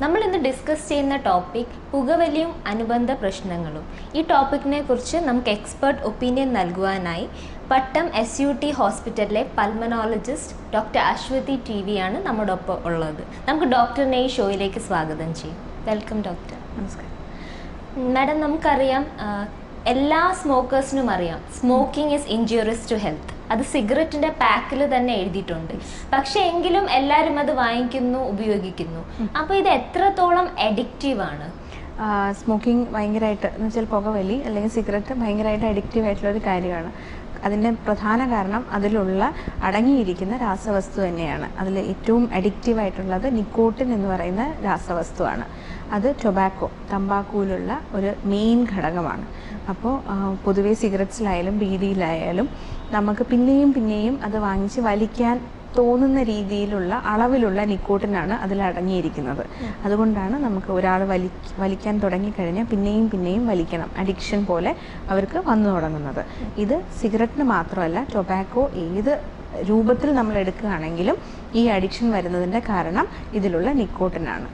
നമ്മൾ ഇന്ന് ഡിസ്കസ് ചെയ്യുന്ന ടോപ്പിക് പുകവലിയും അനുബന്ധ പ്രശ്നങ്ങളും. ഈ ടോപ്പിക്കിനെ കുറിച്ച് നമുക്ക് എക്സ്പേർട്ട് ഒപ്പീനിയൻ നൽകുവാനായി പട്ടം SUT ഹോസ്പിറ്റലിലെ പൾമനോളജിസ്റ്റ് ഡോക്ടർ അശ്വതി TV ആണ് നമ്മുടെ ഒപ്പം ഉള്ളത്. നമുക്ക് ഡോക്ടറിനെ ഈ ഷോയിലേക്ക് സ്വാഗതം ചെയ്യും. Welcome doctor. നമസ്കാരം മാഡം. നമുക്കറിയാം, എല്ലാ സ്മോക്കേഴ്സിനും അറിയാം smoking is injurious to health. അത് സിഗരറ്റിൻ്റെ പാക്കിൽ തന്നെ എഴുതിയിട്ടുണ്ട്. പക്ഷേ എങ്കിലും എല്ലാവരും അത് വാങ്ങിക്കുന്നു, ഉപയോഗിക്കുന്നു. അപ്പോൾ ഇത് എത്രത്തോളം അഡിക്റ്റീവ് ആണ്? സ്മോക്കിംഗ് ഭയങ്കരമായിട്ട് എന്ന് വെച്ചാൽ പുകവലി അല്ലെങ്കിൽ സിഗരറ്റ് ഭയങ്കരമായിട്ട് അഡിക്റ്റീവ് ആയിട്ടുള്ളൊരു കാര്യമാണ്. അതിൻ്റെ പ്രധാന കാരണം അതിലുള്ള അടങ്ങിയിരിക്കുന്ന രാസവസ്തു തന്നെയാണ്. അതിൽ ഏറ്റവും അഡിക്റ്റീവ് ആയിട്ടുള്ളത് നിക്കോട്ടിൻ എന്ന് പറയുന്ന രാസവസ്തുവാണ്. അത് ടൊബാക്കോ, തമ്പാക്കൂലുള്ള ഒരു മെയിൻ ഘടകമാണ്. അപ്പോൾ പൊതുവേ സിഗരറ്റ്സിലായാലും ബീഡിയിലായാലും നമുക്ക് പിന്നെയും അത് വാങ്ങിച്ച് വലിക്കാൻ തോന്നുന്ന രീതിയിലുള്ള അളവിലുള്ള നിക്കോട്ടിനാണ് അതിൽ അടങ്ങിയിരിക്കുന്നത്. അതുകൊണ്ടാണ് നമുക്ക് ഒരാൾ വലിക്കാൻ തുടങ്ങിക്കഴിഞ്ഞാൽ പിന്നെയും വലിക്കണം, അഡിക്ഷൻ പോലെ അവർക്ക് വന്നു തുടങ്ങുന്നത്. ഇത് സിഗരറ്റിന് മാത്രമല്ല, ടൊബാക്കോ ഏത് രൂപത്തിൽ നമ്മൾ എടുക്കുകയാണെങ്കിലും ഈ അഡിക്ഷൻ വരുന്നതിൻ്റെ കാരണം ഇതിലുള്ള നിക്കോട്ടിനാണ്.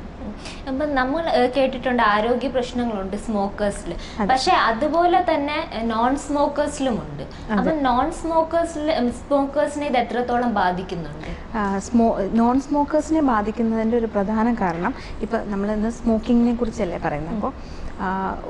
അപ്പം നമ്മൾ കേട്ടിട്ടുണ്ട് ആരോഗ്യ പ്രശ്നങ്ങളുണ്ട് സ്മോക്കേഴ്സിൽ, പക്ഷെ അതുപോലെ തന്നെ നോൺ സ്മോക്കേഴ്സിലുമുണ്ട്. അപ്പം സ്മോക്കേഴ്സിനെ ഇത് എത്രത്തോളം ബാധിക്കുന്നുണ്ട്? നോൺ സ്മോക്കേഴ്സിനെ ബാധിക്കുന്നതിൻ്റെ ഒരു പ്രധാന കാരണം, ഇപ്പം നമ്മളിന്ന് സ്മോക്കിങ്ങിനെ കുറിച്ചല്ലേ പറയുന്നത്. അപ്പോൾ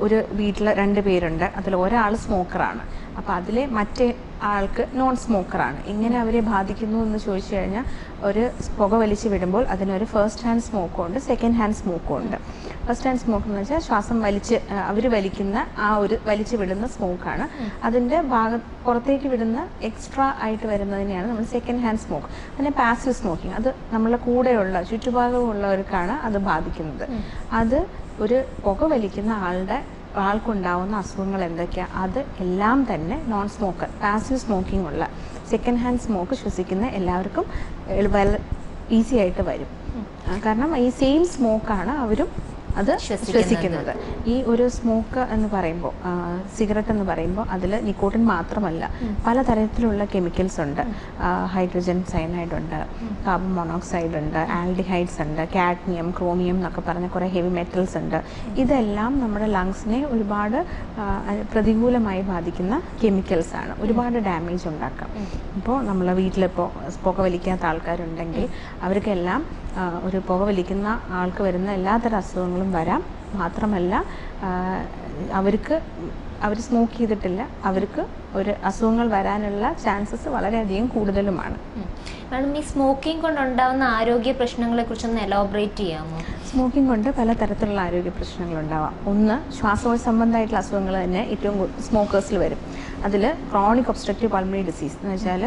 ഒരു വീട്ടിൽ 2 പേരുണ്ട്, അതിൽ ഒരാൾ സ്മോക്കറാണ്, അപ്പോൾ അതിലെ മറ്റേ ആൾക്ക് നോൺ സ്മോക്കറാണ്. എങ്ങനെ അവരെ ബാധിക്കുന്നു എന്ന് ചോദിച്ചു കഴിഞ്ഞാൽ, ഒരു പുക വലിച്ചു വിടുമ്പോൾ അതിനൊരു ഫസ്റ്റ് ഹാൻഡ് സ്മോക്കും ഉണ്ട്, സെക്കൻഡ് ഹാൻഡ് സ്മോക്കും ഉണ്ട്. ഫസ്റ്റ് ഹാൻഡ് സ്മോക്ക് എന്ന് വെച്ചാൽ ശ്വാസം അവർ വലിക്കുന്ന ആ ഒരു വലിച്ചു വിടുന്ന സ്മോക്കാണ്. അതിൻ്റെ പുറത്തേക്ക് വിടുന്ന എക്സ്ട്രാ ആയിട്ട് വരുന്നതിനെയാണ് നമ്മൾ സെക്കൻഡ് ഹാൻഡ് സ്മോക്ക്. അതിനെ പാസീവ് സ്മോക്കിംഗ്, അത് നമ്മളെ കൂടെയുള്ള ചുറ്റുഭാഗമുള്ളവർക്കാണ് അത് ബാധിക്കുന്നത്. അത് ഒരു പുക വലിക്കുന്ന ആൾക്കുണ്ടാവുന്ന അസുഖങ്ങൾ എന്തൊക്കെയാണ്? അത് എല്ലാം തന്നെ നോൺ സ്മോക്കർ, പാസീവ് സ്മോക്കിംഗ് ഉള്ള സെക്കൻഡ് ഹാൻഡ് സ്മോക്ക് ശ്വസിക്കുന്ന എല്ലാവർക്കും ഈസി ആയിട്ട് വരും. കാരണം ഈ സെയിം സ്മോക്കാണ് അവരും അത് ശ്വസിക്കുന്നത്. ഈ ഒരു സ്മോക്ക് എന്ന് പറയുമ്പോൾ, സിഗരറ്റ് എന്ന് പറയുമ്പോൾ അതിൽ നിക്കോട്ടിൻ മാത്രമല്ല, പലതരത്തിലുള്ള കെമിക്കൽസ് ഉണ്ട്. ഹൈഡ്രജൻ സയനൈഡ് ഉണ്ട്, കാർബൺ മോണോക്സൈഡ് ഉണ്ട്, ആൽഡിഹൈഡ്സ് ഉണ്ട്, കാഡ്മിയം, ക്രോമിയം എന്നൊക്കെ പറഞ്ഞ കുറേ ഹെവി മെറ്റൽസ് ഉണ്ട്. ഇതെല്ലാം നമ്മുടെ ലങ്സിനെ ഒരുപാട് പ്രതികൂലമായി ബാധിക്കുന്ന കെമിക്കൽസാണ്. ഒരുപാട് ഡാമേജ് ഉണ്ടാക്കാം. ഇപ്പോൾ നമ്മളെ വീട്ടിലിപ്പോൾ പുക വലിക്കാത്ത ആൾക്കാരുണ്ടെങ്കിൽ അവർക്കെല്ലാം ഒരു പുക വലിക്കുന്ന ആൾക്ക് വരുന്ന എല്ലാത്തരം അസുഖങ്ങളും വരാം. മാത്രമല്ല, അവർ സ്മോക്ക് ചെയ്തിട്ടില്ല, അവർക്ക് ഒരു അസുഖങ്ങൾ വരാനുള്ള ചാൻസസ് വളരെയധികം കൂടുതലുമാണ്. മാഡം, ഈ സ്മോക്കിംഗ് കൊണ്ടുണ്ടാകുന്ന ആരോഗ്യ പ്രശ്നങ്ങളെ കുറിച്ചൊന്ന് എലോബറേറ്റ് ചെയ്യാമോ? സ്മോക്കിംഗ് കൊണ്ട് പലതരത്തിലുള്ള ആരോഗ്യ പ്രശ്നങ്ങളുണ്ടാവാം. ഒന്ന്, ശ്വാസകോശ സംബന്ധമായിട്ടുള്ള അസുഖങ്ങൾ തന്നെ ഏറ്റവും സ്മോക്കേഴ്സിൽ വരും. അതിൽ ക്രോണിക് ഒബ്സ്ട്രക്റ്റീവ് പൾമണറി ഡിസീസ് എന്ന് വെച്ചാൽ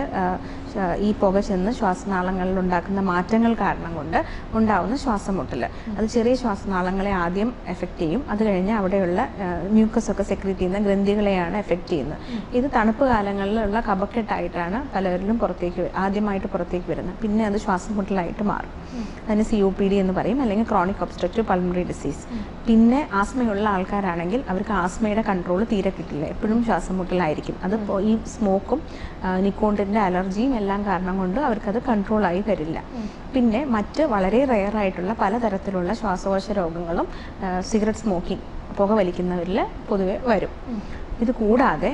ഈ പുക ചെന്ന് ശ്വാസനാളങ്ങളിൽ ഉണ്ടാക്കുന്ന മാറ്റങ്ങൾ കാരണം കൊണ്ട് ഉണ്ടാവുന്ന ശ്വാസമുട്ടൽ. അത് ചെറിയ ശ്വാസനാളങ്ങളെ ആദ്യം എഫക്റ്റ് ചെയ്യും. അത് കഴിഞ്ഞ് അവിടെയുള്ള മ്യൂക്കസ് ഒക്കെ സെക്രീറ്റ് ചെയ്യുന്ന ഗ്രന്ഥികളെയാണ് എഫക്റ്റ് ചെയ്യുന്നത്. ഇത് തണുപ്പ് കാലങ്ങളിലുള്ള കഫക്കെട്ടായിട്ടാണ് പലരിലും ആദ്യമായിട്ട് പുറത്തേക്ക് വരുന്നത്. പിന്നെ അത് ശ്വാസമുട്ടലായിട്ട് മാറും. അതിന് COPD എന്ന് പറയും, അല്ലെങ്കിൽ ക്രോണിക് ഒബ്സ്ട്രക്റ്റീവ് പൾമണറി ഡിസീസ്. പിന്നെ ആസ്മയുള്ള ആൾക്കാരാണെങ്കിൽ അവർക്ക് ആസ്മയുടെ കൺട്രോൾ തീരെ കിട്ടില്ല, എപ്പോഴും ശ്വാസമുട്ടലായിരിക്കും. അത് ഈ സ്മോക്കും നിക്കോട്ടിൻ്റെ അലർജിയും എല്ലാം കാരണം കൊണ്ട് അവർക്കത് കൺട്രോളായി വരില്ല. പിന്നെ മറ്റ് വളരെ റെയറായിട്ടുള്ള പലതരത്തിലുള്ള ശ്വാസകോശ രോഗങ്ങളും സിഗരറ്റ് സ്മോക്കിംഗ്, പുക വലിക്കുന്നവരിൽ പൊതുവെ വരും. ഇത് കൂടാതെ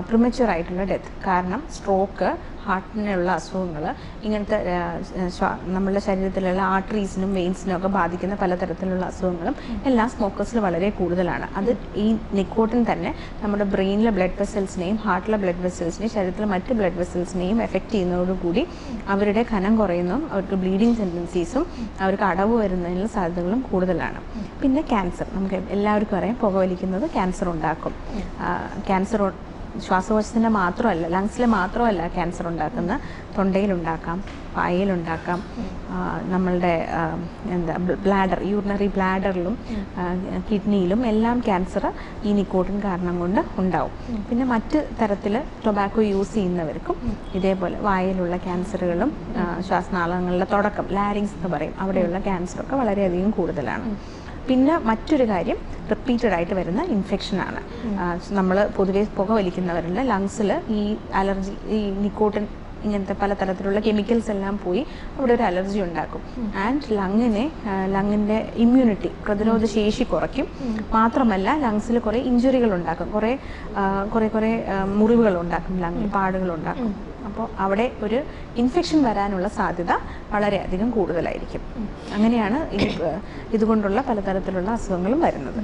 പ്രിമച്വർ ആയിട്ടുള്ള ഡെത്ത്, കാരണം സ്ട്രോക്ക്, ഹാർട്ടിനുള്ള അസുഖങ്ങൾ, ഇങ്ങനത്തെ നമ്മളുടെ ശരീരത്തിലുള്ള ആർട്ടറീസിനും വെയിൻസിനും ഒക്കെ ബാധിക്കുന്ന പലതരത്തിലുള്ള അസുഖങ്ങളും എല്ലാം സ്മോക്കേഴ്സിൽ വളരെ കൂടുതലാണ്. അത് ഈ നിക്കോട്ടിൻ തന്നെ നമ്മുടെ ബ്രെയിനിലെ ബ്ലഡ് വെസൽസിനെയും ഹാർട്ടിലെ ബ്ലഡ് വെസൽസിനെയും ശരീരത്തിലെ മറ്റ് ബ്ലഡ് വെസൽസിനെയും എഫക്റ്റ് ചെയ്യുന്നതോടുകൂടി അവരുടെ കനം കുറയുന്നതും അവർക്ക് ബ്ലീഡിങ് ടെൻഡൻസീസും അവർക്ക് അടവ് വരുന്നതിനുള്ള സാധ്യതകളും കൂടുതലാണ്. പിന്നെ ക്യാൻസർ, നമുക്ക് എല്ലാവർക്കും അറിയാം പുക വലിക്കുന്നത് ക്യാൻസർ ഉണ്ടാക്കും. ക്യാൻസർ ശ്വാസകോശത്തിൻ്റെ മാത്രമല്ല, ലങ്സിലെ മാത്രമല്ല ക്യാൻസർ ഉണ്ടാക്കുന്ന, തൊണ്ടയിലുണ്ടാക്കാം, പായയിലുണ്ടാക്കാം, നമ്മളുടെ ബ്ലാഡർ, യൂറിനറി ബ്ലാഡറിലും കിഡ്നിയിലും എല്ലാം ക്യാൻസർ ഈ നിക്കോട്ടിൻ കാരണം കൊണ്ട് ഉണ്ടാവും. പിന്നെ മറ്റ് തരത്തിൽ ടൊബാക്കോ യൂസ് ചെയ്യുന്നവർക്കും ഇതേപോലെ വായയിലുള്ള ക്യാൻസറുകളും ശ്വാസനാളങ്ങളുടെ തുടക്കം, ലാരിങ്സ് എന്ന് പറയും, അവിടെയുള്ള ക്യാൻസറൊക്കെ വളരെയധികം കൂടുതലാണ്. പിന്നെ മറ്റൊരു കാര്യം, റിപ്പീറ്റഡ് ആയിട്ട് വരുന്ന ഇൻഫെക്ഷനാണ്. നമ്മൾ പൊതുവെ പുക വലിക്കുന്നവരുടെ ലങ്സിൽ ഈ അലർജി, ഈ നിക്കോട്ടിൻ ഇങ്ങനത്തെ പലതരത്തിലുള്ള കെമിക്കൽസ് എല്ലാം പോയി അവിടെ ഒരു അലർജി ഉണ്ടാക്കും. ആൻഡ് ലങ്ങിൻ്റെ ഇമ്മ്യൂണിറ്റി, പ്രതിരോധ ശേഷി കുറയ്ക്കും. മാത്രമല്ല ലങ്സിൽ കുറേ ഇഞ്ചുറികൾ ഉണ്ടാക്കും, കുറേ മുറിവുകൾ ഉണ്ടാക്കും, ലങ്ങിൽ പാടുകൾ ഉണ്ടാക്കും. അപ്പോൾ അവിടെ ഒരു ഇൻഫെക്ഷൻ വരാനുള്ള സാധ്യത വളരെയധികം കൂടുതലായിരിക്കും. അങ്ങനെയാണ് ഇതുകൊണ്ടുള്ള പലതരത്തിലുള്ള അസുഖങ്ങളും വരുന്നത്.